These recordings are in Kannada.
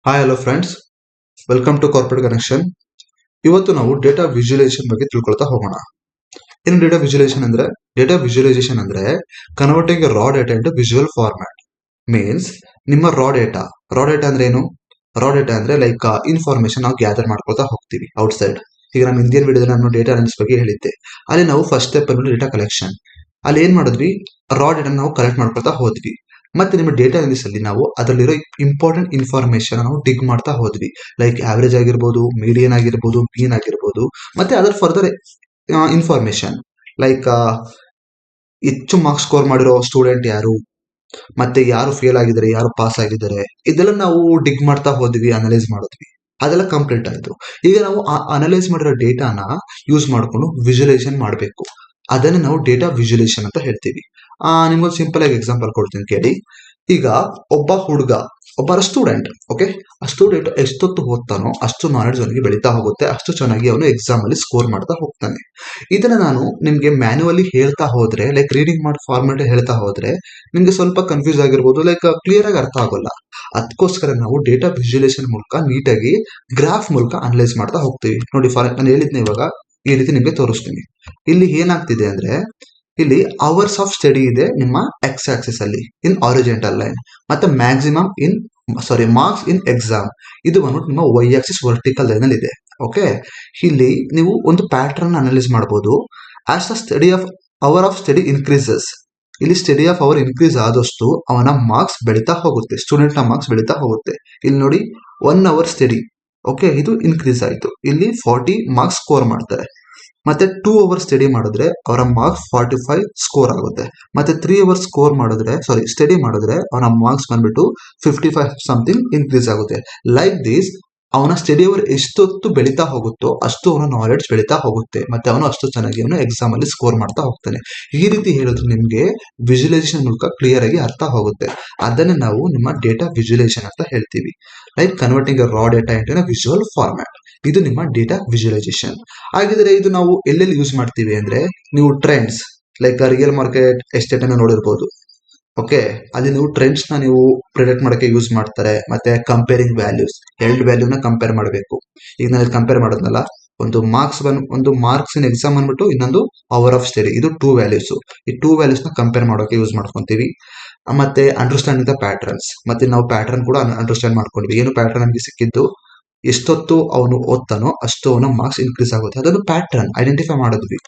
Hi hello friends, welcome to corporate connection. ಇವತ್ತು ನಾವು ಡೇಟಾ ವಿಜುವಲೈಸೇಷನ್ ಬಗ್ಗೆ ತಿಳ್ಕೊಳ್ತಾ ಹೋಗೋಣ. ಏನು ಡೇಟಾ ವಿಜುವಲೈಸೇಷನ್ ಅಂದ್ರೆ converting raw data into visual format. Means ನಿಮ್ಮ ರಾ ಡೇಟಾ ಅಂದ್ರೆ ಏನು? ರಾ ಡೇಟಾ ಅಂದ್ರೆ ಲೈಕ್ ಇನ್ಫಾರ್ಮೇಶನ್ ನಾವು ಗ್ಯಾದರ್ ಮಾಡ್ಕೊಳ್ತಾ ಹೋಗ್ತೀವಿ ಔಟ್ಸೈಡ್. ಈಗ ನಮ್ಮ ಇಂಡಿಯನ್ ವಿಡಿಯೋದಲ್ಲಿ ನಾನು ಡೇಟಾ ಅನಾಲಿಸಿಸ್ ಬಗ್ಗೆ ಹೇಳಿದ್ದೆ. ಅಲ್ಲಿ ನಾವು ಫಸ್ಟ್ ಸ್ಟೆಪ್ ಬಂದ್ಬಿಟ್ಟು ಡೇಟಾ ಕಲೆಕ್ಷನ್. ಅಲ್ಲಿ ಏನ್ ಮಾಡಿದ್ವಿ? ರಾ ಡೇಟಾ ನಾವು ಕಲೆಕ್ಟ್ ಮಾಡ್ಕೊಳ್ತಾ ಹೋದ್ವಿ. ಮತ್ತೆ ನಿಮ್ಮ ಡೇಟಾ ಅನಾಲಿಸಿಸ್ ಅಲ್ಲಿ ನಾವು ಅದರಲ್ಲಿರೋ ಇಂಪಾರ್ಟೆಂಟ್ ಇನ್ಫಾರ್ಮೇಶನ್ ನಾವು ಡಿಗ್ ಮಾಡ್ತಾ ಹೋದ್ವಿ. ಲೈಕ್ ಆವರೇಜ್ ಆಗಿರ್ಬೋದು, ಮೀಡಿಯನ್ ಆಗಿರ್ಬೋದು, ಮೀನ್ ಆಗಿರ್ಬೋದು, ಮತ್ತೆ ಅದರ ಫರ್ದರ್ ಇನ್ಫಾರ್ಮೇಶನ್ ಲೈಕ್ ಹೆಚ್ಚು ಮಾರ್ಕ್ಸ್ ಸ್ಕೋರ್ ಮಾಡಿರೋ ಸ್ಟೂಡೆಂಟ್ ಯಾರು, ಮತ್ತೆ ಯಾರು ಫೇಲ್ ಆಗಿದ್ದಾರೆ, ಯಾರು ಪಾಸ್ ಆಗಿದ್ದಾರೆ, ಇದೆಲ್ಲ ನಾವು ಡಿಗ್ ಮಾಡ್ತಾ ಹೋದ್ವಿ, ಅನಲೈಸ್ ಮಾಡಿದ್ವಿ. ಅದೆಲ್ಲ ಕಂಪ್ಲೀಟ್ ಆಯ್ತು. ಈಗ ನಾವು ಆ ಅನಲೈಸ್ ಮಾಡಿರೋ ಡೇಟಾನ ಯೂಸ್ ಮಾಡ್ಕೊಂಡು ವಿಜುವಲೈಸೇಷನ್ ಮಾಡಬೇಕು. ಅದನ್ನ ನಾವು ಡೇಟಾ ವಿಜುವಲೈಸೇಷನ್ ಅಂತ ಹೇಳ್ತೀವಿ. ನಿಮ್ಗೊಂದು ಸಿಂಪಲ್ ಆಗಿ ಎಕ್ಸಾಂಪಲ್ ಕೊಡ್ತೀನಿ ಕೇಳಿ. ಈಗ ಒಬ್ಬ ಹುಡುಗ, ಒಬ್ಬ ಸ್ಟೂಡೆಂಟ್, ಓಕೆ, ಆ ಸ್ಟೂಡೆಂಟ್ ಎಷ್ಟೊತ್ತು ಓದ್ತಾನೋ ಅಷ್ಟು ನಾಲೆಡ್ಜ್ ಅವನಿಗೆ ಬೆಳೀತಾ ಹೋಗುತ್ತೆ, ಅಷ್ಟು ಚೆನ್ನಾಗಿ ಅವನು ಎಕ್ಸಾಮ್ ಅಲ್ಲಿ ಸ್ಕೋರ್ ಮಾಡ್ತಾ ಹೋಗ್ತಾನೆ. ಇದನ್ನ ನಾನು ನಿಮ್ಗೆ ಮ್ಯಾನ್ಯುವಲಿ ಹೇಳ್ತಾ ಹೋದ್ರೆ, ಲೈಕ್ ರೀಡಿಂಗ್ ಮಾಡಿ ಫಾರ್ಮೆಟ್ ಹೇಳ್ತಾ ಹೋದ್ರೆ ನಿಮ್ಗೆ ಸ್ವಲ್ಪ ಕನ್ಫ್ಯೂಸ್ ಆಗಿರ್ಬೋದು, ಲೈಕ್ ಕ್ಲಿಯರ್ ಆಗಿ ಅರ್ಥ ಆಗೋಲ್ಲ. ಅದಕ್ಕೋಸ್ಕರ ನಾವು ಡೇಟಾ ವಿಜುವಲೈಸೇಷನ್ ಮೂಲಕ ನೀಟಾಗಿ ಗ್ರಾಫ್ ಮೂಲಕ ಅನಲೈಸ್ ಮಾಡ್ತಾ ಹೋಗ್ತೀವಿ. ನೋಡಿ, ನಾನು ಹೇಳಿದ್ನ ಇವಾಗ ಈ ರೀತಿ ನಿಮ್ಗೆ ತೋರಿಸ್ತೀನಿ. ಇಲ್ಲಿ ಏನಾಗ್ತಿದೆ ಅಂದ್ರೆ, ಇಲ್ಲಿ ಅವರ್ಸ್ ಆಫ್ ಸ್ಟಡಿ ಇದೆ ನಿಮ್ಮ ಎಕ್ಸ್ ಆಕ್ಸಿಸ್ ಅಲ್ಲಿ ಇನ್ ಆರಿಜೆಂಟಲ್ ಲೈನ್, ಮತ್ತೆ ಮ್ಯಾಕ್ಸಿಮಮ್ ಮಾರ್ಕ್ಸ್ ಇನ್ ಎಕ್ಸಾಮ್ ಇದು ಬಂದ್ಬಿಟ್ಟು ನಿಮ್ಮ ವೈ ಆಕ್ಸಿಸ್ ವರ್ಟಿಕಲ್ ಲೈನ್ ಅಲ್ಲಿ ಇದೆ. ಓಕೆ, ಇಲ್ಲಿ ನೀವು ಒಂದು ಪ್ಯಾಟರ್ನ್ ಅನಲೈಸ್ ಮಾಡಬಹುದು. As the study of our of study increases, ಇಲ್ಲಿ ಸ್ಟಡಿ ಆಫ್ ಅವರ್ ಇನ್ಕ್ರೀಸ್ ಆದಷ್ಟು ಅವನ ಮಾರ್ಕ್ಸ್ ಬೆಳೀತಾ ಹೋಗುತ್ತೆ, ಸ್ಟೂಡೆಂಟ್ ನ ಮಾರ್ಕ್ಸ್ ಬೆಳೀತಾ ಹೋಗುತ್ತೆ. ಇಲ್ಲಿ ನೋಡಿ, 1 ಅವರ್ ಸ್ಟಡಿ, ಓಕೆ, ಇದು ಇನ್ಕ್ರೀಸ್ ಆಯ್ತು, ಇಲ್ಲಿ 40 ಮಾರ್ಕ್ಸ್ ಸ್ಕೋರ್ ಮಾಡ್ತಾರೆ. ಮತ್ತೆ 2 ಅವರ್ ಸ್ಟಡಿ ಮಾಡಿದ್ರೆ ಅವರ ಮಾರ್ಕ್ಸ್ 45 ಸ್ಕೋರ್ ಆಗುತ್ತೆ. ಮತ್ತೆ 3 ಅವರ್ ಸ್ಟಡಿ ಮಾಡಿದ್ರೆ ಅವನ ಮಾರ್ಕ್ಸ್ ಬಂದ್ಬಿಟ್ಟು 55 ಸಮಥಿಂಗ್ ಇನ್ಕ್ರೀಸ್ ಆಗುತ್ತೆ. ಲೈಕ್ ದಿಸ್ ಅವನ ಸ್ಟಡಿ ಅವರ್ ಎಷ್ಟೊತ್ತು ಬೆಳೀತಾ ಹೋಗುತ್ತೋ ಅಷ್ಟು ಅವನ ನಾಲೆಡ್ಜ್ ಬೆಳೀತಾ ಹೋಗುತ್ತೆ, ಮತ್ತೆ ಅವನು ಅಷ್ಟು ಚೆನ್ನಾಗಿ ಅವನು ಎಕ್ಸಾಮ್ ಅಲ್ಲಿ ಸ್ಕೋರ್ ಮಾಡ್ತಾ ಹೋಗ್ತಾನೆ. ಈ ರೀತಿ ಹೇಳಿದ್ರೆ ನಿಮ್ಗೆ ವಿಜುವಲೈಸೇಷನ್ ಮೂಲಕ ಕ್ಲಿಯರ್ ಆಗಿ ಅರ್ಥ ಹೋಗುತ್ತೆ. ಅದನ್ನ ನಾವು ನಿಮ್ಮ ಡೇಟಾ ವಿಜುವಲೈಸೇಷನ್ ಅಂತ ಹೇಳ್ತೀವಿ. Like converting raw data into visual format, ಇದು ನಿಮ್ಮ ಡೇಟಾ ವಿಜುವಲೈಸೇಷನ್. ಹಾಗಿದ್ರೆ ಇದು ನಾವು ಎಲ್ಲೆಲ್ಲಿ ಯೂಸ್ ಮಾಡ್ತೀವಿ ಅಂದ್ರೆ, ನೀವು trends like real market estate ಅನ್ನು ನೋಡಿರ್ಬೋದು. ಓಕೆ, ಅಲ್ಲಿ ನೀವು ಟ್ರೆಂಡ್ಸ್ ನ ನೀವು ಪ್ರಿಡಿಕ್ಟ್ ಮಾಡಕ್ಕೆ ಯೂಸ್ ಮಾಡ್ತಾರೆ. ಮತ್ತೆ ಕಂಪೇರಿಂಗ್ ವ್ಯಾಲ್ಯೂಸ್, 2 ವ್ಯಾಲ್ಯೂನ ಕಂಪೇರ್ ಮಾಡಬೇಕು. ಈಗ ನಾನು ಕಂಪೇರ್ ಮಾಡೋದ್ನಲ್ಲ, ಒಂದು ಮಾರ್ಕ್ಸ್ ಇನ್ ಎಕ್ಸಾಮ್ ಅಂದ್ಬಿಟ್ಟು, ಇನ್ನೊಂದು ಅವರ್ ಆಫ್ ಸ್ಟಡಿ, ಇದು 2 ವ್ಯಾಲ್ಯೂಸ್. ಈ 2 ವ್ಯಾಲ್ಯೂಸ್ ನ ಕಂಪೇರ್ ಮಾಡೋಕೆ ಯೂಸ್ ಮಾಡ್ಕೊಂತೀವಿ. ಮತ್ತೆ ಅಂಡರ್ಸ್ಟ್ಯಾಂಡಿಂಗ್ ದ ಪ್ಯಾಟರ್ನ್ಸ್, ಮತ್ತೆ ನಾವು ಪ್ಯಾಟರ್ನ್ ಕೂಡ ಅಂಡರ್ಸ್ಟ್ಯಾಂಡ್ ಮಾಡ್ಕೊಂಡ್ವಿ. ಏನು ಪ್ಯಾಟರ್ನ್ ನಮಗೆ ಸಿಕ್ಕಿದ್ದು, ಎಷ್ಟೊತ್ತು ಅವನು ಓದ್ತಾನೋ ಅಷ್ಟು ಅವನ ಮಾರ್ಕ್ಸ್ ಇನ್ಕ್ರೀಸ್ ಆಗುತ್ತೆ, ಅದನ್ನು ಪ್ಯಾಟರ್ನ್ ಐಡೆಂಟಿಫೈ ಮಾಡಿದ್ವಿ.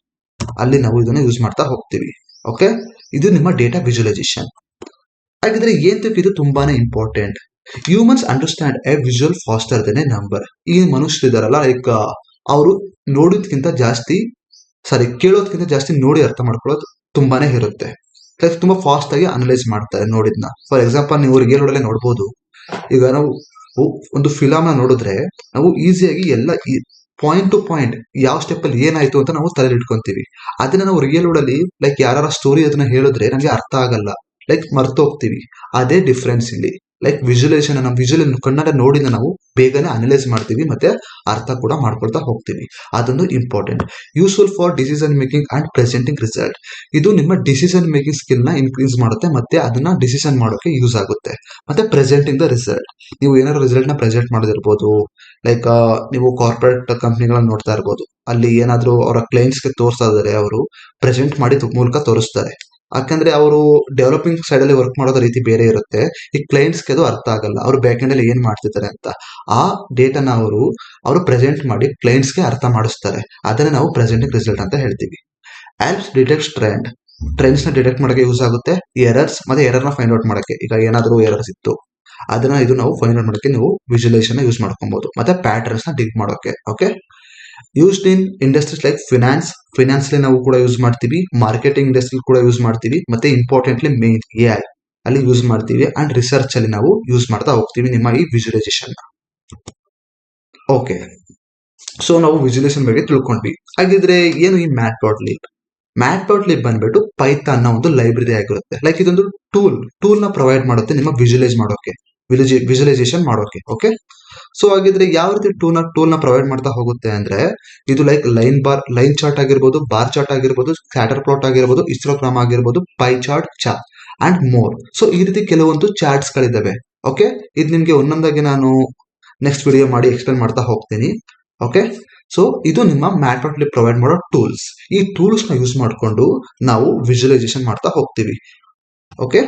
ಅಲ್ಲಿ ನಾವು ಇದನ್ನ ಯೂಸ್ ಮಾಡ್ತಾ ಹೋಗ್ತೀವಿ. ಓಕೆ, ಇದು ನಿಮ್ಮ ಡೇಟಾ ವಿಜುವಲೈಸೇಷನ್. ಹಾಗಿದ್ರೆ ಏಂತಕ್ಕೆ ಇದು ತುಂಬಾನೇ important? Humans understand A visual faster then A number. ಈ ಮನುಷ್ಯರು ಇದಾರಲ್ಲ, ಲೈಕ್ ಅವರು ಕೇಳೋದಕ್ಕಿಂತ ಜಾಸ್ತಿ ನೋಡಿ ಅರ್ಥ ಮಾಡ್ಕೊಳ್ಳೋದು ತುಂಬಾನೇ ಇರುತ್ತೆ. ಲೈಕ್ ತುಂಬಾ ಫಾಸ್ಟ್ ಆಗಿ ಅನಲೈಸ್ ಮಾಡ್ತಾರೆ ನೋಡಿದ್ನ. ಫಾರ್ ಎಕ್ಸಾಂಪಲ್, ನೀವು ರಿಯಲ್ ವರ್ಲ್ಡ್ ಅಲ್ಲೇ ನೋಡ್ಬೋದು. ಈಗ ನಾವು ಒಂದು ಫಿಲಮ್ ನ ನೋಡಿದ್ರೆ ನಾವು ಈಸಿಯಾಗಿ ಎಲ್ಲ ಪಾಯಿಂಟ್ ಟು ಪಾಯಿಂಟ್ ಯಾವ ಸ್ಟೆಪ್ ಅಲ್ಲಿ ಏನಾಯ್ತು ಅಂತ ನಾವು ತಲೆ ಇಟ್ಕೊಂತೀವಿ. ಅದನ್ನ ನಾವು ರಿಯಲ್ ವರ್ಲ್ಡ್ ಅಲ್ಲಿ ಲೈಕ್ ಯಾರ ಸ್ಟೋರಿ ಅದನ್ನ ಹೇಳಿದ್ರೆ ನಮ್ಗೆ ಅರ್ಥ ಆಗಲ್ಲ, ಲೈಕ್ ಮರ್ತೋಗ್ತೀವಿ. ಅದೇ ಡಿಫ್ರೆನ್ಸ್ ಇಲ್ಲಿ. ಲೈಕ್ ವಿಜುವಲೈಸೇಷನ್, ನಮ್ಮ ವಿಜುವಲ್ ಕಣ್ಣಾರೆ ನೋಡಿದ ನಾವು ಬೇಗನೆ ಅನಲೈಸ್ ಮಾಡ್ತೀವಿ, ಮತ್ತೆ ಅರ್ಥ ಕೂಡ ಮಾಡ್ಕೊಳ್ತಾ ಹೋಗ್ತೀವಿ. ಅದೊಂದು important. Useful for decision making and presenting result. ಇದು ನಿಮ್ಮ ಡಿಸಿಷನ್ ಮೇಕಿಂಗ್ ಸ್ಕಿಲ್ ನ ಇನ್ಕ್ರೀಸ್ ಮಾಡುತ್ತೆ, ಮತ್ತೆ ಅದನ್ನ ಡಿಸಿಷನ್ ಮಾಡೋಕೆ ಯೂಸ್ ಆಗುತ್ತೆ. ಮತ್ತೆ ಪ್ರೆಸೆಂಟಿಂಗ್ ದ ರಿಸಲ್ಟ್, ನೀವು ಏನಾದ್ರು ರಿಸಲ್ಟ್ ನ ಪ್ರೆಸೆಂಟ್ ಮಾಡೋದಿರ್ಬೋದು. ಲೈಕ್ ನೀವು ಕಾರ್ಪೊರೇಟ್ ಕಂಪ್ನಿಗಳನ್ನ ನೋಡ್ತಾ ಇರ್ಬೋದು. ಅಲ್ಲಿ ಏನಾದ್ರು ಅವರ ಕ್ಲೈಂಟ್ಸ್ ಗೆ ತೋರಿಸ್ತಾ ಇದಾರೆ, ಅವರು ಪ್ರೆಸೆಂಟ್ ಮಾಡಿ ಮೂಲಕ ತೋರಿಸ್ತಾರೆ. ಯಾಕಂದ್ರೆ ಅವರು ಡೆವಲಪಿಂಗ್ ಸೈಡ್ ಅಲ್ಲಿ ವರ್ಕ್ ಮಾಡೋದ ರೀತಿ ಬೇರೆ ಇರುತ್ತೆ. ಈ ಕ್ಲೈಂಟ್ಸ್ ಗೆ ಅದು ಅರ್ಥ ಆಗಲ್ಲ, ಅವರು ಬ್ಯಾಕ್ ಎಂಡ್ ಅಲ್ಲಿ ಏನ್ ಮಾಡ್ತಿದ್ದಾರೆ ಅಂತ. ಆ ಡೇಟಾನ ಅವರು ಪ್ರೆಸೆಂಟ್ ಮಾಡಿ ಕ್ಲೈಂಟ್ಸ್ ಗೆ ಅರ್ಥ ಮಾಡಿಸ್ತಾರೆ. ಅದನ್ನ ನಾವು ಪ್ರೆಸೆಂಟಿಂಗ್ ರಿಸಲ್ಟ್ ಅಂತ ಹೇಳ್ತೀವಿ. ಆಲ್ಪ್ಸ್ ಡಿಟೆಕ್ಟ್ ಟ್ರೆಂಡ್ಸ್ ನ ಡಿಟೆಕ್ಟ್ ಮಾಡಕ್ಕೆ ಯೂಸ್ ಆಗುತ್ತೆ. ಎರರ್ ನ ಫೈಂಡ್ ಔಟ್ ಮಾಡಕ್ಕೆ, ಈಗ ಏನಾದ್ರು ಎರರ್ಸ್ ಇತ್ತು ಇದು ನಾವು ಫೈಂಡ್ ಔಟ್ ಮಾಡಕ್ಕೆ ನೀವು ವಿಜುವಲೈಸೇಷನ್ ಯೂಸ್ ಮಾಡ್ಕೊಬಹುದು. ಮತ್ತೆ ಪ್ಯಾಟರ್ನ್ಸ್ ನ ಡಿಗ್ ಮಾಡೋಕೆ. Okay, used in industries like finance ನಾವು ಕೂಡ ಯೂಸ್ ಮಾಡ್ತೀವಿ, ಮಾರ್ಕೆಟಿಂಗ್ ಇಂಡಸ್ಟ್ರಿ ಕೂಡ ಯೂಸ್ ಮಾಡ್ತೀವಿ, ಮತ್ತೆ ಇಂಪಾರ್ಟೆಂಟ್ಲಿ ಮೇನ್ AI ಅಲ್ಲಿ ಯೂಸ್ ಮಾಡ್ತೀವಿ, ಅಂಡ್ ರಿಸರ್ಚ್ ಅಲ್ಲಿ ನಾವು ಯೂಸ್ ಮಾಡ್ತಾ ಹೋಗ್ತೀವಿ ನಿಮ್ಮ ಈ ವಿಜುವಲೈಸೇಷನ್. ಓಕೆ, ಸೊ ನಾವು ವಿಜುವಲೈಸೇಷನ್ ಬಗ್ಗೆ ತಿಳ್ಕೊಂಡ್ವಿ. ಹಾಗಿದ್ರೆ ಏನು ಈ ಮ್ಯಾಟ್.ಲಿಬ್ ಬಂದ್ಬಿಟ್ಟು ಪೈಥಾನ್ ನ ಒಂದು ಲೈಬ್ರರಿ ಆಗಿರುತ್ತೆ. ಲೈಕ್ ಇದೊಂದು ಟೂಲ್ ನ ಪ್ರೊವೈಡ್ ಮಾಡುತ್ತೆ ನಿಮ್ಮ ವಿಜುವಲೈಸೇಷನ್ ಮಾಡೋಕೆ. ಓಕೆ, ಸೊ ಹಾಗಿದ್ರೆ ಯಾವ ರೀತಿ ಟೂಲ್ ನ ಪ್ರೊವೈಡ್ ಮಾಡ್ತಾ ಹೋಗುತ್ತೆ ಅಂದ್ರೆ, ಇದು ಲೈಕ್ ಲೈನ್ ಚಾರ್ಟ್ ಆಗಿರ್ಬೋದು, ಬಾರ್ ಚಾರ್ಟ್ ಆಗಿರ್ಬೋದು, ಸ್ಕ್ಯಾಟರ್ ಪ್ಲಾಟ್ ಆಗಿರ್ಬೋದು, ಹಿಸ್ಟೋಗ್ರಾಮ್ ಆಗಿರ್ಬೋದು, pi chart and more. So ಈ ರೀತಿ ಕೆಲವೊಂದು ಚಾರ್ಟ್ಸ್ ಗಳಿದಾವೆ. ಓಕೆ, ಇದು ನಿಮ್ಗೆ ಒಂದೊಂದಾಗಿ ನಾನು ನೆಕ್ಸ್ಟ್ ವಿಡಿಯೋ ಮಾಡಿ ಎಕ್ಸ್ಪ್ಲೇನ್ ಮಾಡ್ತಾ ಹೋಗ್ತೀನಿ. ಓಕೆ, ಸೊ ಇದು ನಿಮ್ಮ ಮ್ಯಾಟ್ಪ್ಲಾಟ್ಲಿಬ್ ಪ್ರೊವೈಡ್ ಮಾಡೋ ಟೂಲ್ಸ್. ಈ ಟೂಲ್ಸ್ ನ ಯೂಸ್ ಮಾಡಿಕೊಂಡು ನಾವು ವಿಜುವಲೈಸೇಷನ್ ಮಾಡ್ತಾ ಹೋಗ್ತೀವಿ. ಓಕೆ,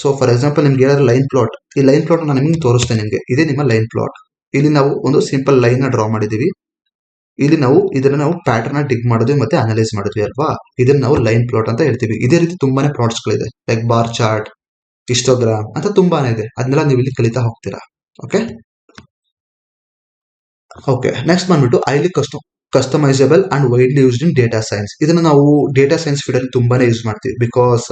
ಸೊ ಫಾರ್ ಎಕ್ಸಾಂಪಲ್ ನಿಮ್ಗೆ ಏನಾದ್ರು ಲೈನ್ ಪ್ಲಾಟ್, ಈ ಲೈನ್ ಪ್ಲಾಟ್ ನಾನು ನಿಮ್ಗೆ ತೋರಿಸ್ತೇನೆ. ನಿಮಗೆ ಇದೇ ನಿಮ್ಮ ಲೈನ್ ಪ್ಲಾಟ್. ಇಲ್ಲಿ ನಾವು ಒಂದು ಸಿಂಪಲ್ ಲೈನ್ ನ ಡ್ರಾ ಮಾಡಿದೀವಿ. ಇಲ್ಲಿ ನಾವು ಪ್ಯಾಟರ್ನ್ ಡಿಗ್ ಮಾಡಿದ್ವಿ ಮತ್ತೆ ಅನಲೈಸ್ ಮಾಡಿದ್ವಿ ಅಲ್ವಾ, ಇದನ್ನ ನಾವು ಲೈನ್ ಪ್ಲಾಟ್ ಅಂತ ಹೇಳ್ತೀವಿ. ಇದೇ ರೀತಿ ತುಂಬಾನೇ ಪ್ಲಾಟ್ಸ್ ಗಳಿದೆ, ಲೈಕ್ ಬಾರ್ ಚಾರ್ಟ್, ಹಿಸ್ಟೋಗ್ರಾಮ್ ಅಂತ ತುಂಬಾನೇ ಇದೆ. ಅದನ್ನೆಲ್ಲ ನೀವು ಇಲ್ಲಿ ಕಲಿತಾ ಹೋಗ್ತೀರಾ. ಓಕೆ ಓಕೆ, ನೆಕ್ಸ್ಟ್ ಬಂದ್ಬಿಟ್ಟು highly customisable and widely used in data science. ಇದನ್ನ ನಾವು ಡೇಟಾ ಸೈನ್ಸ್ ಫೀಲ್ಡ್ ಅಲ್ಲಿ ತುಂಬಾನೇ ಯೂಸ್ ಮಾಡ್ತೀವಿ. ಬಿಕಾಸ್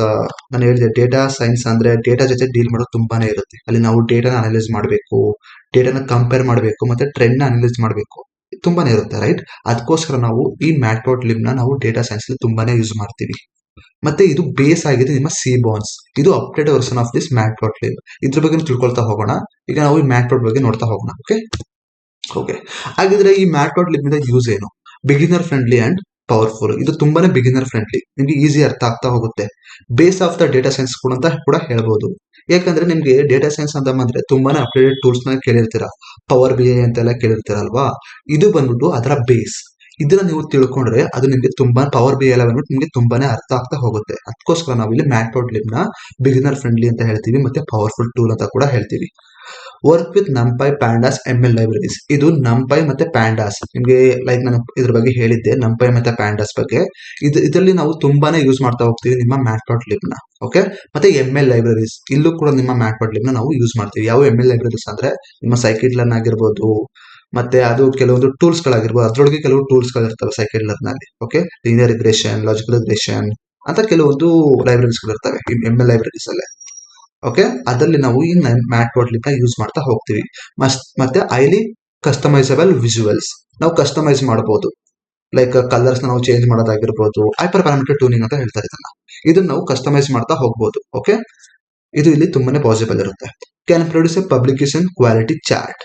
ನಾನು ಹೇಳಿದೆ, ಡೇಟಾ ಸೈನ್ಸ್ ಅಂದ್ರೆ ಡೇಟಾ ಜೊತೆ ಡೀಲ್ ಮಾಡೋದು ತುಂಬಾನೇ ಇರುತ್ತೆ. ಅಲ್ಲಿ ನಾವು ಡೇಟಾನ ಅನಲೈಸ್ ಮಾಡಬೇಕು, ಡೇಟಾನ ಕಂಪೇರ್ ಮಾಡಬೇಕು, ಮತ್ತೆ ಟ್ರೆಂಡ್ ನ ಅನಲೈಸ್ ಮಾಡಬೇಕು, ತುಂಬಾನೇ ಇರುತ್ತೆ, ರೈಟ್? ಅದಕ್ಕೋಸ್ಕರ ನಾವು ಈ ಮ್ಯಾಟ್ಪ್ಲಾಟ್ಲಿಬ್ ನ ನಾವು ಡೇಟಾ ಸೈನ್ಸ್ ಅಲ್ಲಿ ತುಂಬಾನೇ ಯೂಸ್ ಮಾಡ್ತೀವಿ. ಮತ್ತೆ ಇದು ಬೇಸ್ ಆಗಿದೆ ನಿಮ್ಮ ಸೀಬಾನ್ಸ್. ಇದು ಅಪ್ಡೇಟ್ ವರ್ಷನ್ ಆಫ್ ದಿಸ್ ಮ್ಯಾಟ್ಪ್ಲಾಟ್ಲಿಬ್. ಇದ್ರ ಬಗ್ಗೆ ತಿಳ್ಕೊಳ್ತಾ ಹೋಗೋಣ. ಈಗ ನಾವು ಈ ಮ್ಯಾಟ್ಪ್ಲಾಟ್ ಬಗ್ಗೆ ನೋಡ್ತಾ ಹೋಗೋಣ. ಓಕೆ ಓಕೆ, ಹಾಗಿದ್ರೆ ಈ ಮ್ಯಾಟ್ಪ್ಲಾಟ್ಲಿಬ್ ಇಂದ ಯೂಸ್ ಏನು? Beginner friendly and powerful. ಇದು ತುಂಬಾನೇ ಬಿಗಿನರ್ ಫ್ರೆಂಡ್ಲಿ, ನಿಮ್ಗೆ ಈಸಿ ಅರ್ಥ ಆಗ್ತಾ ಹೋಗುತ್ತೆ. Base of the data science ಕೂಡ ಅಂತ ಕೂಡ ಹೇಳ್ಬೋದು. ಯಾಕಂದ್ರೆ ನಿಮ್ಗೆ ಡೇಟಾ ಸೈನ್ಸ್ ಅಂತ ಬಂದ್ರೆ ತುಂಬಾನೇ ಅಪ್ಡೇಟೆಡ್ ಟೂಲ್ಸ್ ನ ಕೇಳಿರ್ತೀರಾ, ಪವರ್ ಬಿ ಐ ಅಂತೆಲ್ಲ ಕೇಳಿರ್ತೀರಲ್ವಾ. ಇದು ಬಂದ್ಬಿಟ್ಟು ಅದರ ಬೇಸ್. ಇದನ್ನ ನೀವು ತಿಳ್ಕೊಂಡ್ರೆ ಅದು ನಿಮ್ಗೆ ತುಂಬಾ ಪವರ್ ಬಿ ಐ ಎಲ್ಲ ಬಂದ್ಬಿಟ್ಟು ನಿಮ್ಗೆ ತುಂಬಾನೇ ಅರ್ಥ ಆಗ್ತಾ ಹೋಗುತ್ತೆ. ಅದಕ್ಕೋಸ್ಕರ ನಾವು ಇಲ್ಲಿ ಮ್ಯಾಟ್ಪ್ಲಾಟ್ಲಿಬ್ ನ ಬಿಗಿನರ್ ಫ್ರೆಂಡ್ಲಿ ಅಂತ ಹೇಳ್ತೀವಿ, ಮತ್ತೆ ಪವರ್ಫುಲ್ ಟೂಲ್ ಅಂತ ಕೂಡ ಹೇಳ್ತೀವಿ. Work with NumPy pandas ML libraries. ಇದು ನಂಪೈ ಮತ್ತೆ ಪ್ಯಾಂಡಾಸ್, ನಿಮ್ಗೆ ಲೈಕ್ ನಾನು ಇದ್ರ ಬಗ್ಗೆ ಹೇಳಿದ್ದೆ, ನಂಪೈ ಮತ್ತೆ ಪ್ಯಾಂಡಾಸ್ ಬಗ್ಗೆ. ಇದರಲ್ಲಿ ನಾವು ತುಂಬಾನೇ ಯೂಸ್ ಮಾಡ್ತಾ ಹೋಗ್ತೀವಿ ನಿಮ್ಮ ಮ್ಯಾಟ್ಪ್ಲಾಟ್ಲಿಬ್ ನ. ಓಕೆ, ಮತ್ತೆ ML ಲೈಬ್ರರೀಸ್, ಇಲ್ಲೂ ಕೂಡ ನಿಮ್ಮ ಮ್ಯಾಟ್ಪ್ಲಾಟ್ಲಿಬ್ ನ ನಾವು ಯೂಸ್ ಮಾಡ್ತೀವಿ. ಯಾವ ML ಲೈಬ್ರರೀಸ್ ಅಂದ್ರೆ ನಿಮ್ಮ ಸೈಕಿಟ್ಲರ್ನ್ ಆಗಿರ್ಬೋದು, ಮತ್ತೆ ಅದು ಕೆಲವೊಂದು ಟೂಲ್ಸ್ ಗಳಾಗಿರ್ಬೋದು. ಅದ್ರೊಳಗೆ ಕೆಲವು ಟೂಲ್ಸ್ ಗಳಿರ್ತವೆ ಸೈಕಿಟ್ಲರ್ನ್ ನಲ್ಲಿ. Okay, linear regression, logical regression ಅಂತ ಕೆಲವೊಂದು ಲೈಬ್ರರೀಸ್ ಗಳಿರ್ತವೆ ML ಲೈಬ್ರರೀಸ್ ಅಲ್ಲೇ. ಓಕೆ, ಅದರಲ್ಲಿ ನಾವು ಈ ಮ್ಯಾಟ್ಪ್ಲಾಟ್ಲಿಬ್ ನ ಯೂಸ್ ಮಾಡ್ತಾ ಹೋಗ್ತೀವಿ. ಮತ್ತೆ ಐಲಿ ಕಸ್ಟಮೈಸಬಲ್ ವಿಜುವಲ್ಸ್, ನಾವು ಕಸ್ಟಮೈಸ್ ಮಾಡಬಹುದು. ಲೈಕ್ ಕಲರ್ಸ್ ನಾವು ಚೇಂಜ್ ಮಾಡೋದಾಗಿರ್ಬೋದು, ಹೈಪರ್ ಪ್ಯಾರಾಮೀಟರ್ ಟ್ಯೂನಿಂಗ್ ಅಂತ ಹೇಳ್ತಾರೆ ಇದನ್ನ ನಾವು ಕಸ್ಟಮೈಸ್ ಮಾಡ್ತಾ ಹೋಗ್ಬೋದು. ಓಕೆ, ಇದು ಇಲ್ಲಿ ತುಂಬಾನೇ ಪಾಸಿಬಲ್ ಇರುತ್ತೆ. Can produce A publication quality chart.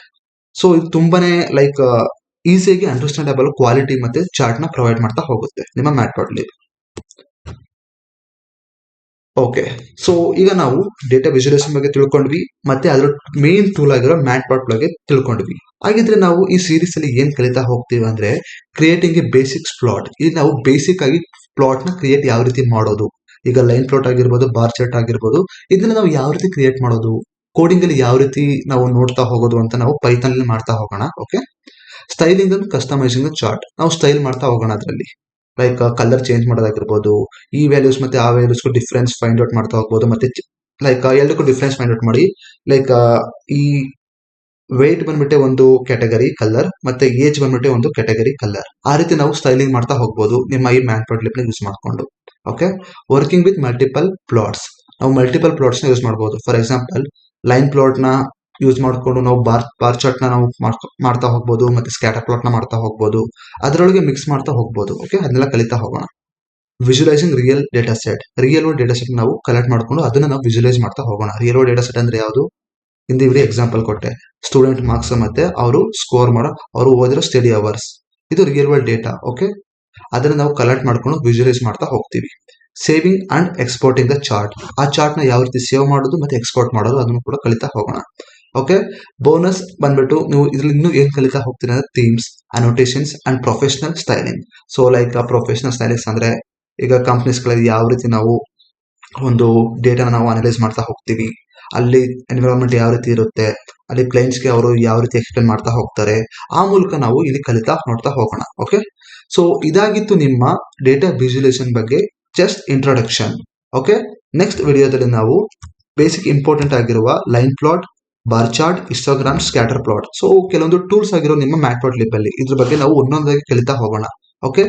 So ಇದು ತುಂಬಾನೇ ಲೈಕ್ ಈಸಿಯಾಗಿ ಅಂಡರ್ಸ್ಟ್ಯಾಂಡಬಲ್ ಕ್ವಾಲಿಟಿ ಮತ್ತೆ ಚಾರ್ಟ್ ನ ಪ್ರೊವೈಡ್ ಮಾಡ್ತಾ ಹೋಗುತ್ತೆ ನಿಮ್ಮ ಮ್ಯಾಟ್ಪ್ಲಾಟ್ಲಿಬ್. ಓಕೆ, ಸೊ ಈಗ ನಾವು ಡೇಟಾ ವಿಜುವಲೈಸೇಷನ್ ಬಗ್ಗೆ ತಿಳ್ಕೊಂಡ್ವಿ, ಮತ್ತೆ ಅದ್ರ ಮೇನ್ ಟೂಲ್ ಆಗಿರೋ ಮ್ಯಾಟ್ಪ್ಲಾಟ್ ಬಗ್ಗೆ ತಿಳ್ಕೊಂಡ್ವಿ. ಹಾಗಿದ್ರೆ ನಾವು ಈ ಸೀರೀಸ್ ಅಲ್ಲಿ ಏನ್ ಕಲಿತಾ ಹೋಗ್ತೀವಿ ಅಂದ್ರೆ ಕ್ರಿಯೇಟಿಂಗ್ ಎ ಬೇಸಿಕ್ಸ್ ಪ್ಲಾಟ್. ಇಲ್ಲಿ ನಾವು ಬೇಸಿಕ್ ಆಗಿ ಪ್ಲಾಟ್ ನ ಕ್ರಿಯೇಟ್ ಯಾವ ರೀತಿ ಮಾಡೋದು, ಈಗ ಲೈನ್ ಪ್ಲಾಟ್ ಆಗಿರ್ಬೋದು, ಬಾರ್ ಚಾರ್ಟ್ ಆಗಿರ್ಬೋದು, ಇದನ್ನ ನಾವು ಯಾವ ರೀತಿ ಕ್ರಿಯೇಟ್ ಮಾಡೋದು, ಕೋಡಿಂಗ್ ಅಲ್ಲಿ ಯಾವ ರೀತಿ ನಾವು ನೋಡ್ತಾ ಹೋಗೋದು ಅಂತ ನಾವು ಪೈಥಾನ್ ಅಲ್ಲಿ ಮಾಡ್ತಾ ಹೋಗೋಣ. ಓಕೆ, ಸ್ಟೈಲಿಂಗ್ ಅಂಡ್ ಕಸ್ಟಮೈಸಿಂಗ್ ಚಾರ್ಟ್, ನಾವು ಸ್ಟೈಲ್ ಮಾಡ್ತಾ ಹೋಗೋಣ. ಅದರಲ್ಲಿ ಲೈಕ್ ಕಲರ್ ಚೇಂಜ್ ಮಾಡೋದಾಗಿರ್ಬೋದು, ಈ ವ್ಯಾಲ್ಯೂಸ್ ಮತ್ತೆ ಆ ವ್ಯಾಲ್ಯೂಸ್ ಡಿಫ್ರೆನ್ಸ್ ಫೈಂಡ್ ಔಟ್ ಮಾಡ್ತಾ ಹೋಗ್ಬೋದು. ಮತ್ತೆ ಲೈಕ್ ಎಲ್ಲದಕ್ಕೂ ಡಿಫ್ರೆನ್ಸ್ ಫೈಂಡ್ ಔಟ್ ಮಾಡಿ, ಲೈಕ್ ಈ ವೇಟ್ ಬಂದ್ಬಿಟ್ಟೆ ಒಂದು ಕ್ಯಾಟಗರಿ ಕಲರ್, ಮತ್ತೆ ಏಜ್ ಬಂದ್ಬಿಟ್ಟೆ ಒಂದು ಕ್ಯಾಟಗರಿ ಕಲರ್. ಆ ರೀತಿ ನಾವು ಸ್ಟೈಲಿಂಗ್ ಮಾಡ್ತಾ ಹೋಗ್ಬೋದು ನಿಮ್ಮ ಈ ಮ್ಯಾಟ್ಪ್ಲಾಟ್ಲಿಬ್ ನ ಯೂಸ್ ಮಾಡ್ಕೊಂಡು. Okay, working with multiple plots, ನಾವು ಮಲ್ಟಿಪಲ್ ಪ್ಲಾಟ್ಸ್ ನ ಯೂಸ್ ಮಾಡಬಹುದು. ಫಾರ್ ಎಕ್ಸಾಂಪಲ್ ಲೈನ್ ಪ್ಲಾಟ್ ನ ಯೂಸ್ ಮಾಡ್ಕೊಂಡು ನಾವು ಬಾರ್ ಚಾರ್ಟ್ ನ ನಾವು ಮಾಡ್ತಾ ಹೋಗ್ಬೋದು, ಮತ್ತೆ ಸ್ಕ್ಯಾಟರ್ ಪ್ಲಾಟ್ ನ ಮಾಡ್ತಾ ಹೋಗ್ಬೋದು, ಅದರೊಳಗೆ ಮಿಕ್ಸ್ ಮಾಡ್ತಾ ಹೋಗ್ಬೋದು. ಓಕೆ, ಅದನ್ನೆಲ್ಲ ಕಲಿತಾ ಹೋಗೋಣ. Visualising real data set, real world data set ನಾವು ಕಲೆಕ್ಟ್ ಮಾಡ್ಕೊಂಡು ಅದನ್ನ ನಾವು ವಿಜುವಲೈಸ್ ಮಾಡ್ತಾ ಹೋಗೋಣ. ರಿಯಲ್ ವರ್ಲ್ಡ್ ಡೇಟಾ ಸೆಟ್ ಅಂದ್ರೆ ಯಾವುದು? ಹಿಂದೆ ವಿಡಿಯೋ ಎಕ್ಸಾಂಪಲ್ ಕೊಟ್ಟೆ, ಸ್ಟೂಡೆಂಟ್ ಮಾರ್ಕ್ಸ್ ಮತ್ತೆ ಅವರು ಸ್ಕೋರ್ ಮಾಡೋ, ಅವರು ಓದಿರೋ ಸ್ಟಡಿ ಅವರ್ಸ್, ಇದು ರಿಯಲ್ ವರ್ಲ್ಡ್ ಡೇಟಾ. ಓಕೆ, ಅದನ್ನ ನಾವು ಕಲೆಕ್ಟ್ ಮಾಡ್ಕೊಂಡು ವಿಜುವಲೈಸ್ ಮಾಡ್ತಾ ಹೋಗ್ತೀವಿ. Saving and exporting the chart, ಆ ಚಾರ್ಟ್ ನ ಯಾವ ರೀತಿ ಸೇವ್ ಮಾಡೋದು ಮತ್ತೆ ಎಕ್ಸ್ಪೋರ್ಟ್ ಮಾಡೋದು ಅದನ್ನು ಕೂಡ ಕಲಿತಾ ಹೋಗೋಣ. ಓಕೆ, ಬೋನಸ್ ಬಂದ್ಬಿಟ್ಟು ನೀವು ಇದ್ರಲ್ಲಿ ಇನ್ನೂ ಏನ್ ಕಲಿತಾ ಹೋಗ್ತೀರಾ ಅಂದ್ರೆ themes, annotations and professional styling. So like professional stylings ಅಂದ್ರೆ ಈಗ ಕಂಪ್ನೀಸ್ ಗಳಲ್ಲಿ ಯಾವ ರೀತಿ ನಾವು ಒಂದು ಡೇಟಾನ ನಾವು ಅನಲೈಸ್ ಮಾಡ್ತಾ ಹೋಗ್ತೀವಿ, ಅಲ್ಲಿ ಎನ್ವಿರಾನ್ಮೆಂಟ್ ಯಾವ ರೀತಿ ಇರುತ್ತೆ, ಅಲ್ಲಿ ಕ್ಲೈಂಟ್ಸ್ಗೆ ಅವರು ಯಾವ ರೀತಿ ಎಕ್ಸ್ಪ್ಲೇನ್ ಮಾಡ್ತಾ ಹೋಗ್ತಾರೆ, ಆ ಮೂಲಕ ನಾವು ಇಲ್ಲಿ ಕಲಿತಾ ನೋಡ್ತಾ ಹೋಗೋಣ. ಓಕೆ, ಸೊ ಇದಾಗಿತ್ತು ನಿಮ್ಮ ಡೇಟಾ ವಿಜುವಲೈಸೇಷನ್ ಬಗ್ಗೆ ಜಸ್ಟ್ ಇಂಟ್ರೊಡಕ್ಷನ್. ಓಕೆ, ನೆಕ್ಸ್ಟ್ ವಿಡಿಯೋದಲ್ಲಿ ನಾವು ಬೇಸಿಕ್ ಇಂಪಾರ್ಟೆಂಟ್ ಆಗಿರುವ line plot, bar chart, histogram, scatter plot, so ಕೆಲವೊಂದು ಟೂಲ್ಸ್ ಆಗಿರೋ ನಿಮ್ಮ ಮ್ಯಾಟ್ಪ್ಲಾಟ್ಲಿಬ್ ಅಲ್ಲಿ ಇದ್ರ ಬಗ್ಗೆ ನಾವು ಒಂದೊಂದಾಗಿ ಕಲಿತಾ ಹೋಗೋಣ. ಓಕೆ.